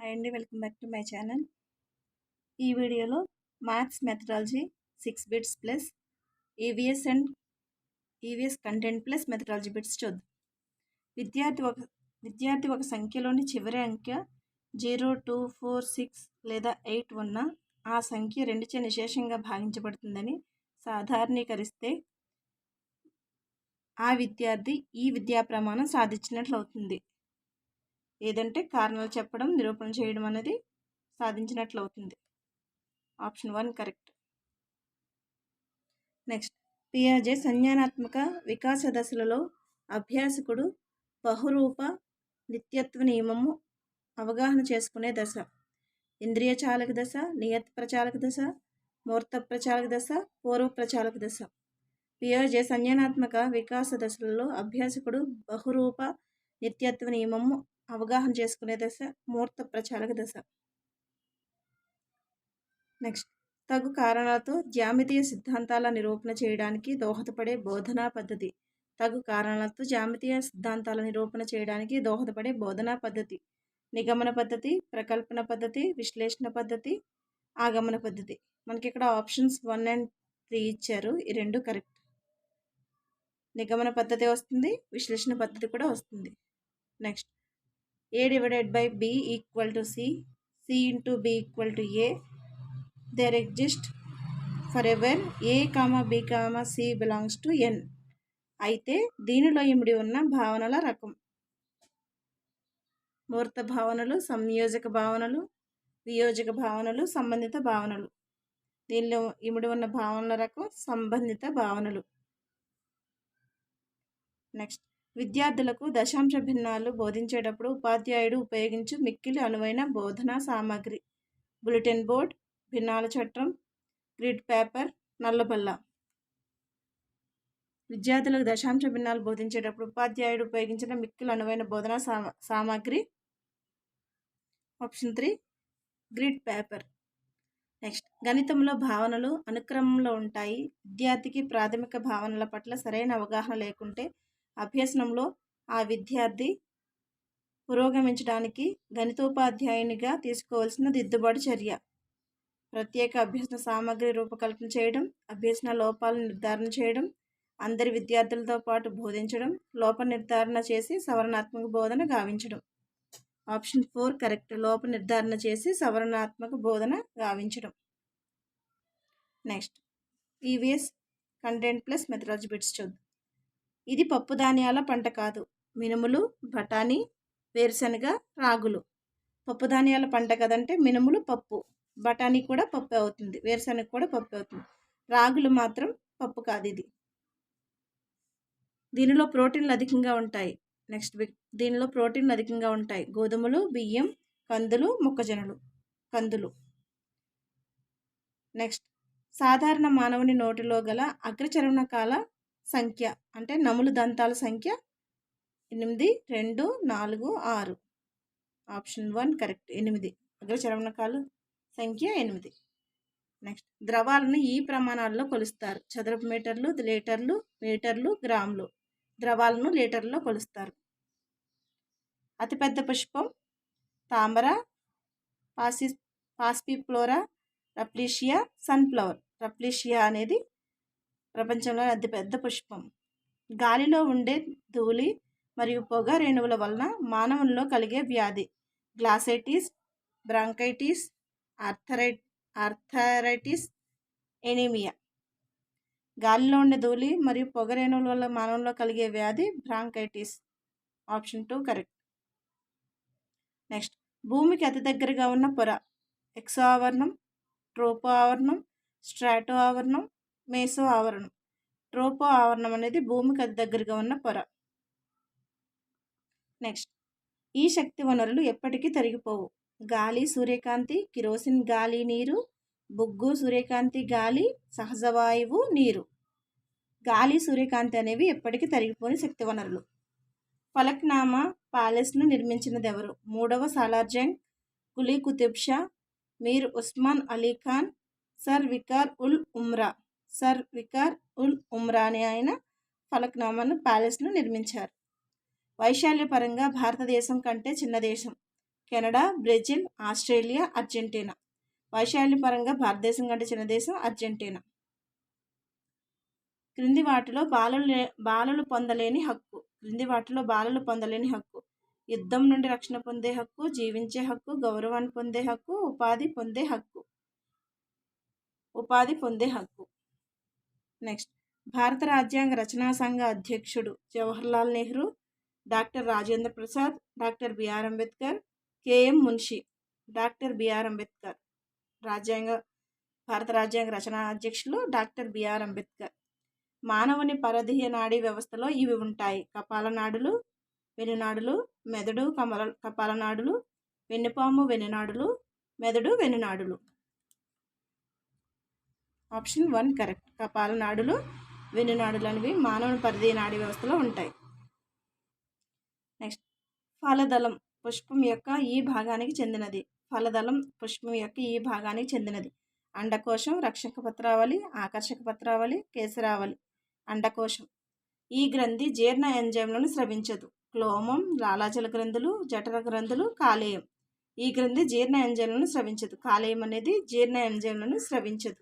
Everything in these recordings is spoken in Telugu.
హాయ్ అండి, welcome back to my channel. ఈ వీడియోలో maths methodology 6 bits plus EVS content plus methodology bits చూద్దాం. విద్యార్థి ఒక సంఖ్యలోని చివరి అంకె 0, 2, 4, 6 లేదా 8 ఉన్న ఆ సంఖ్య 2చే నిశేషంగా భాగించబడుతుందని సాధారణీకరిస్తే ఆ విద్యార్థి ఈ విద్యా ప్రమాణం సాధించినట్లు అవుతుంది. ఏదంటే కారణాలు చెప్పడం, నిరూపణ చేయడం అనేది సాధించినట్లు అవుతుంది. Option 1 correct. నెక్స్ట్, పియాజే సంజ్ఞానాత్మక వికాస దశలలో అభ్యాసకుడు బహురూప నిత్యత్వ నియమము అవగాహన చేసుకునే దశ ఇంద్రియ చాలక దశ, నియత ప్రచాలక దశ, మూర్త ప్రచాలక దశ, పూర్వ ప్రచాలక దశ. పియాజే సంజ్ఞానాత్మక వికాస దశలలో అభ్యాసకుడు బహురూప నిత్యత్వ నియమము అవగాహన చేసుకునే దశ మూర్త ప్రచాలక దశ. నెక్స్ట్, తగు కారణాలతో జ్యామితీయ సిద్ధాంతాల నిరూపణ చేయడానికి దోహదపడే బోధనా పద్ధతి. తగు కారణాలతో జ్యామితీయ సిద్ధాంతాల నిరూపణ చేయడానికి దోహదపడే బోధనా పద్ధతి నిగమన పద్ధతి, ప్రకల్పన పద్ధతి, విశ్లేషణ పద్ధతి, ఆగమన పద్ధతి. మనకి ఇక్కడ ఆప్షన్స్ 1 and 3 ఇచ్చారు. ఈ రెండు కరెక్ట్. నిగమన పద్ధతి వస్తుంది, విశ్లేషణ పద్ధతి కూడా వస్తుంది. Next, A/B = C, C/B = A. There exist forever A, B, C belongs to N. అయితే దీనిలో ఇమిడి ఉన్న భావనల రకం మూర్త భావనలు, సంయోజక భావనలు, వియోజక భావనలు, సంబంధిత భావనలు. దీనిలో ఇమిడి ఉన్న భావనల రకం సంబంధిత భావనలు. నెక్స్ట్, విద్యార్థులకు దశాంశ భిన్నాలు బోధించేటప్పుడు ఉపాధ్యాయుడు ఉపయోగించు మిక్కిలి అనువైన బోధనా సామాగ్రి బులెటిన్ బోర్డ్, భిన్నాల చట్రం, గ్రిడ్ పేపర్, నల్లబల్ల. విద్యార్థులకు దశాంశ భిన్నాలు బోధించేటప్పుడు ఉపాధ్యాయుడు ఉపయోగించిన మిక్కిలి అనువైన బోధనా సామాగ్రి ఆప్షన్ 3 గ్రిడ్ పేపర్. నెక్స్ట్, గణితంలో భావనలు అనుక్రమంలో ఉంటాయి. విద్యార్థికి ప్రాథమిక భావనల పట్ల సరైన అవగాహన లేకుంటే అభ్యసనంలో ఆ విద్యార్థి పురోగమించడానికి గణితోపాధ్యాయునిగా తీసుకోవాల్సిన దిద్దుబాటు చర్య ప్రత్యేక అభ్యసన సామగ్రి రూపకల్పన చేయడం, అభ్యసన లోపాలను నిర్ధారణ చేయడం, అందరి విద్యార్థులతో పాటు బోధించడం, లోప నిర్ధారణ చేసి సవరణాత్మక బోధన గావించడం. Option 4 correct. లోప నిర్ధారణ చేసి సవరణాత్మక బోధన గావించడం. Next, EVS content plus methodology bits చూద్దాం. ఇది పప్పు ధాన్యాల పంట కాదు. మినుములు, బఠానీ, వేరుశనగ, రాగులు. పప్పు ధాన్యాల పంట కదంటే మినుములు పప్పు, బఠానీ కూడా పప్పు అవుతుంది, వేరుశనగ కూడా పప్పు అవుతుంది. రాగులు మాత్రం పప్పు కాదు. ఇది దీనిలో ప్రోటీన్లు అధికంగా ఉంటాయి. నెక్స్ట్, దీనిలో ప్రోటీన్లు అధికంగా ఉంటాయి. గోధుమలు, బియ్యం, కందులు, మొక్కజొన్నలు, కందులు. నెక్స్ట్, సాధారణ మానవుని నోటిలో గల అగ్రచర్వణకాల సంఖ్య అంటే నములు దంతాల సంఖ్య 8, 2, 4, 6. Option 1 correct. 8 అగ్రచర్వణకాల సంఖ్య 8. నెక్స్ట్, ద్రవాలను ఈ ప్రమాణాల్లో కొలుస్తారు. చదరపు మీటర్లు, లీటర్లు, మీటర్లు, గ్రాములు. ద్రవాలను లీటర్లో కొలుస్తారు. అతిపెద్ద పుష్పం తామర, పాస్పిఫ్లోరా, రప్లీషియా, సన్ఫ్లవర్. రప్లీషియా అనేది ప్రపంచంలో అతిపెద్ద పుష్పం. గాలిలో ఉండే ధూళి మరియు పొగ రేణువుల వలన మానవుల్లో కలిగే వ్యాధి గ్లాసైటిస్, బ్రాంకైటిస్, ఆర్థరైటిస్, ఎనీమియా. గాలిలో ఉండే ధూళి మరియు పొగ రేణువుల వల్ల మానవుల్లో కలిగే వ్యాధి బ్రాంకైటిస్. Option 2 correct. నెక్స్ట్, భూమికి అతి దగ్గరగా ఉన్న పొర ఎక్సో ఆవరణం, ట్రోపో ఆవరణం, స్ట్రాటో ఆవరణం, మేసో ఆవరణం. ట్రోపో ఆవరణం అనేది భూమికి అతి దగ్గరగా ఉన్న పొర. నెక్స్ట్, ఈ శక్తి వనరులు ఎప్పటికీ తరిగిపోవు. గాలి, సూర్యకాంతి, కిరోసిన్, గాలి, నీరు, బొగ్గు, సూర్యకాంతి, గాలి, సహజ వాయువు, నీరు. గాలి, సూర్యకాంతి అనేవి ఎప్పటికీ తరిగిపోని శక్తి వనరులు. ఫలక్నామా ప్యాలెస్ను నిర్మించినది ఎవరు? 3వ సాలార్జంగ్, కులీ కుతుబ్ షా, మీర్ ఉస్మాన్ అలీ ఖాన్, సర్ వికార్ ఉల్ ఉమ్రా. సర్ వికార్ ఉల్ ఉమ్రా అనే ఆయన ఫలక్నామాను ప్యాలెస్ను నిర్మించారు. వైశాల్యపరంగా భారతదేశం కంటే చిన్న దేశం. Canada, Brazil, Australia, Argentina. వైశాల్య పరంగా భారతదేశం కంటే చిన్న దేశం అర్జెంటీనా. క్రింది వాటిలో బాలలు పొందలేని హక్కు. క్రింది వాటిలో బాలలు పొందలేని హక్కు: యుద్ధం నుండి రక్షణ పొందే హక్కు, జీవించే హక్కు, గౌరవాన్ని పొందే హక్కు, ఉపాధి పొందే హక్కు. నెక్స్ట్, భారత రాజ్యాంగ రచనా సంఘ అధ్యక్షుడు Jawaharlal Nehru, doctor Rajendra Prasad, doctor BR Ambedkar, KM Munshi. Doctor BR Ambedkar. భారత రాజ్యాంగ రచనా అధ్యక్షులు డాక్టర్ బిఆర్ అంబేద్కర్. మానవుని పరదేహ నాడీ వ్యవస్థలో ఇవి ఉంటాయి: కపాలనాడులు, వెన్నునాడులు, మెదడు, కపాలనాడులు, వెన్నుపాము, వెన్నునాడులు, మెదడు, వెన్నునాడులు. Option 1 correct. కపాలనాడులు, వెన్నునాడులు అనేవి మానవుని పరిధేయ నాడీ వ్యవస్థలో ఉంటాయి. నెక్స్ట్, ఫలదళం పుష్పం యొక్క ఈ భాగానికి చెందినది. ఫలదళం పుష్పం యొక్క ఈ భాగానికి చెందినది: అండకోశం, రక్షక పత్రావళి, ఆకర్షక పత్రావళి, కేసరావళి. అండకోశం. ఈ గ్రంథి జీర్ణ ఎంజైమ్లను స్రవించదు: క్లోమం, లాలాజల గ్రంథులు, జఠర గ్రంథులు, కాలేయం. ఈ గ్రంథి జీర్ణ ఎంజైమ్లను స్రవించదు. కాలేయం అనేది జీర్ణ ఎంజైమ్లను స్రవించదు.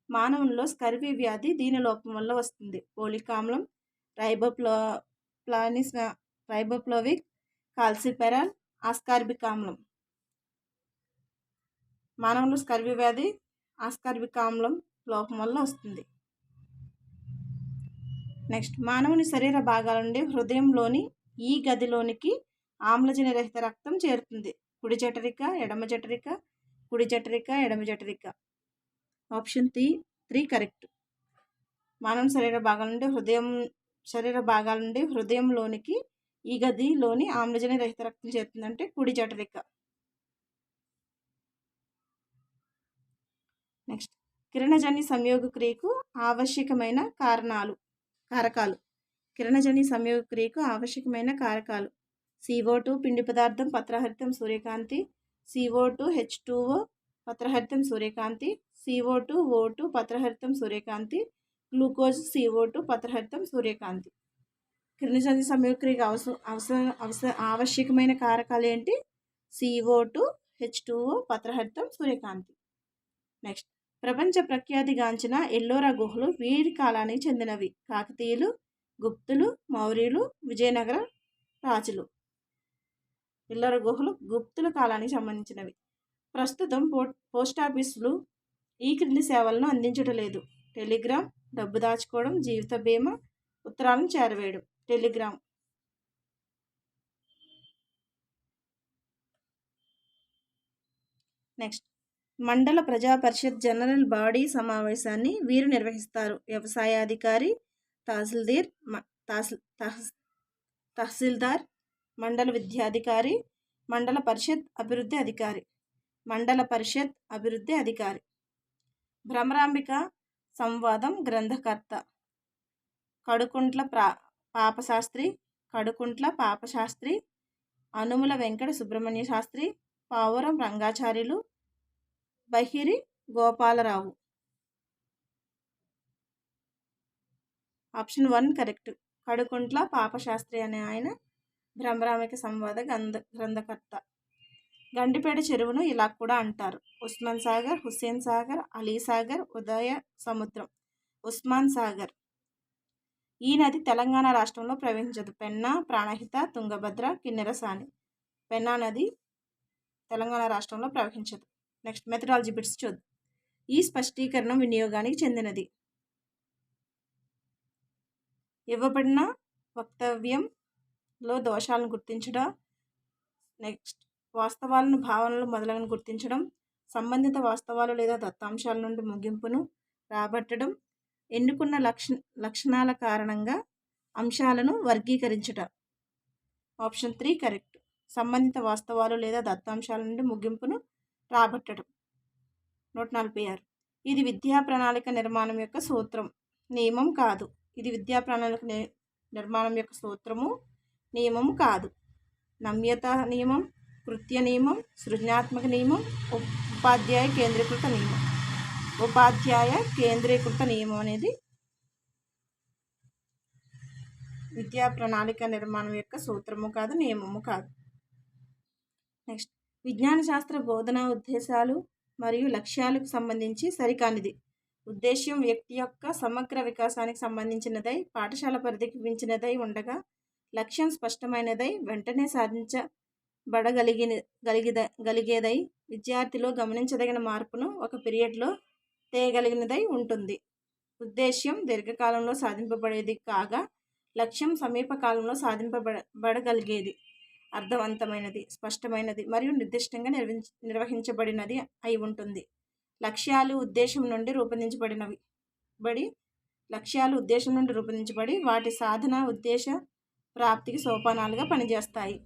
మానవుల్లో స్కర్వీ వ్యాధి దీని లోపం వల్ల వస్తుంది: పోలిక్ ఆమ్లం, రైబోఫ్లావిక్, కాల్సిఫెరాల్, ఆస్కార్బిక్ ఆమ్లం. మానవుల్లో స్కర్వీ వ్యాధి ఆస్కార్బిక్ ఆమ్లం లోపం వల్ల వస్తుంది. నెక్స్ట్, మానవుని శరీర భాగాల నుండి హృదయంలోని ఈ గదిలోనికి ఆమ్లజని రహిత రక్తం చేరుతుంది: కుడి జఠరిక, ఎడమ జఠరిక, కుడి జఠరిక, ఎడమ జఠరిక. Option 3 correct. మానవుని శరీర భాగాల నుండి హృదయంలోనికి ఈ గదిలోని ఆమ్లజని రహిత రక్తం చేరుతుందంటే కుడి జఠరిక. నెక్స్ట్, కిరణజన్య సంయోగ క్రియకు ఆవశ్యకమైన కారకాలు. కిరణజన్య సంయోగ క్రియకు ఆవశ్యకమైన కారకాలు: CO2 పిండి పదార్థం, పత్రహరితం, సూర్యకాంతి. CO2H2O పత్రహరితం, సూర్యకాంతి. CO2O2 పత్రహరితం, సూర్యకాంతి. గ్లూకోజ్ CO2 పత్రహరితం, సూర్యకాంతి. కిరణజన్య సంయోగ క్రియకు ఆవశ్యకమైన కారకాలు ఏంటి? CO2, H2O, పత్రహరితం, సూర్యకాంతి. నెక్స్ట్, ప్రపంచ ప్రఖ్యాతిగాంచిన ఎల్లోరా గుహలు వీరి కాలానికి చెందినవి: కాకతీయులు, గుప్తులు, మౌర్యులు, విజయనగర రాజులు. ఎల్లోరా గుహలు గుప్తుల కాలానికి సంబంధించినవి. ప్రస్తుతం పోస్టాఫీసులు ఈ క్రింది సేవలను అందించడం లేదు: టెలిగ్రామ్, డబ్బు దాచుకోవడం, జీవిత బీమా, ఉత్తరాలను చేరవేయడం. టెలిగ్రామ్. నెక్స్ట్, మండల ప్రజా పరిషత్ జనరల్ బాడీ సమావేశాన్ని వీరు నిర్వహిస్తారు: వ్యవసాయాధికారి, తహసీల్దార్, మండల విద్యాధికారి, మండల పరిషత్ అభివృద్ధి అధికారి. మండల పరిషత్ అభివృద్ధి అధికారి. భ్రమరాంబిక సంవాదం గ్రంథకర్త: కడుకుంట్ల పాపశాస్త్రి, అనుముల వెంకట సుబ్రహ్మణ్య శాస్త్రి, పావురం రంగాచార్యులు, బహిరి గోపాలరావు. Option 1 correct. కడుకుంట్ల పాపశాస్త్రి అనే ఆయన భ్రమరాంబిక సంవాద గ్రంథకర్త. గండిపేట చెరువును ఇలా కూడా అంటారు: ఉస్మాన్ సాగర్, హుస్సేన్ సాగర్, అలీ సాగర్, ఉదయ సముద్రం. ఉస్మాన్ సాగర్. ఈ నది తెలంగాణ రాష్ట్రంలో ప్రవహించదు: పెన్నా, ప్రాణహిత, తుంగభద్ర, కిన్నెరసాని. పెన్నా నది తెలంగాణ రాష్ట్రంలో ప్రవహించదు. నెక్స్ట్, మెథడాలజీ బిట్స్ చూద్దాం. ఈ స్పష్టీకరణం వినియోగానికి చెందినది: ఇవ్వబడిన వక్తవ్యంలో దోషాలను గుర్తించడం. నెక్స్ట్, వాస్తవాలను, భావనలు మొదలైన గుర్తించడం. సంబంధిత వాస్తవాలు లేదా దత్తాంశాల నుండి ముగింపును రాబట్టడం. ఎన్నుకున్న లక్షణాల కారణంగా అంశాలను వర్గీకరించడం. Option 3 correct. సంబంధిత వాస్తవాలు లేదా దత్తాంశాల నుండి ముగింపును రాబట్టడం. 146. ఇది విద్యా ప్రణాళిక నిర్మాణం యొక్క సూత్రం, నియమం కాదు. ఇది విద్యా ప్రణాళిక నిర్మాణం యొక్క సూత్రము, నియమము కాదు. నమ్యత నియమం, కృత్య నియమం, సృజనాత్మక నియమం, ఉపాధ్యాయ కేంద్రీకృత నియమం. ఉపాధ్యాయ కేంద్రీకృత నియమం అనేది విద్యా ప్రణాళిక నిర్మాణం యొక్క సూత్రము కాదు, నియమము కాదు. నెక్స్ట్, విజ్ఞాన శాస్త్ర బోధనా ఉద్దేశాలు మరియు లక్ష్యాలకు సంబంధించి సరికానిది. ఉద్దేశ్యం వ్యక్తి యొక్క సమగ్ర వికాసానికి సంబంధించినదై, పాఠశాల పరిధికి మించినదై ఉండగా, లక్ష్యం స్పష్టమైనదై, వెంటనే గలిగేదై, విద్యార్థిలో గమనించదగిన మార్పును ఒక పీరియడ్లో తేయగలిగినదై ఉంటుంది. ఉద్దేశ్యం దీర్ఘకాలంలో సాధింపబడేది కాగా, లక్ష్యం సమీప కాలంలో సాధింపబడగలిగేది, అర్థవంతమైనది, స్పష్టమైనది మరియు నిర్దిష్టంగా నిర్వహించబడినది అయి ఉంటుంది. లక్ష్యాలు ఉద్దేశం నుండి రూపొందించబడి వాటి సాధన ఉద్దేశ ప్రాప్తికి సోపానాలుగా పనిచేస్తాయి.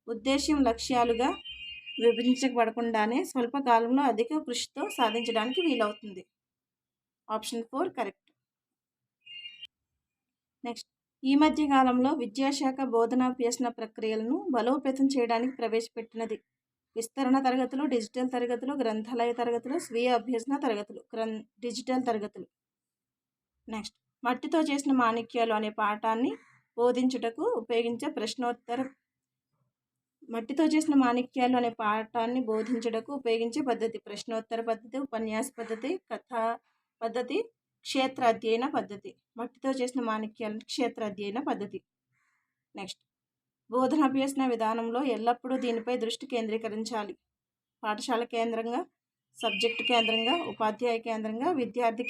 ఉద్దేశ్యం లక్ష్యాలుగా విభజించబడకుండానే స్వల్పకాలంలో అధిక కృషితో సాధించడానికి వీలవుతుంది. Option 4 correct. నెక్స్ట్, ఈ మధ్య కాలంలో విద్యాశాఖ బోధనాభ్యసన ప్రక్రియలను బలోపేతం చేయడానికి ప్రవేశపెట్టినది. విస్తరణ తరగతులు, డిజిటల్ తరగతులు, గ్రంథాలయ తరగతులు, స్వీయ అభ్యసన తరగతులు, డిజిటల్ తరగతులు. నెక్స్ట్, మట్టితో చేసిన మాణిక్యాలు అనే పాఠాన్ని బోధించుటకు ఉపయోగించే పద్ధతి ప్రశ్నోత్తర పద్ధతి, ఉపన్యాస పద్ధతి, కథా పద్ధతి, క్షేత్ర అధ్యయన పద్ధతి. మట్టితో చేసిన మాణిక్యాలు క్షేత్ర అధ్యయన పద్ధతి. నెక్స్ట్, బోధనాభ్యసన విధానంలో ఎల్లప్పుడూ దీనిపై దృష్టి కేంద్రీకరించాలి. పాఠశాల కేంద్రంగా, సబ్జెక్టు కేంద్రంగా, ఉపాధ్యాయ కేంద్రంగా, విద్యార్థి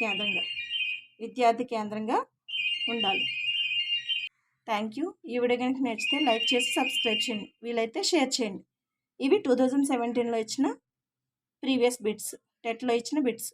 కేంద్రంగా ఉండాలి. Thank you. ఈ వీడియో కనుక నచ్చితే లైక్ చేసి సబ్స్క్రైబ్ చేయండి, వీలైతే షేర్ చేయండి. ఇవి 2017లో ఇచ్చిన ప్రీవియస్ బిట్స్, టెట్లో ఇచ్చిన బిట్స్.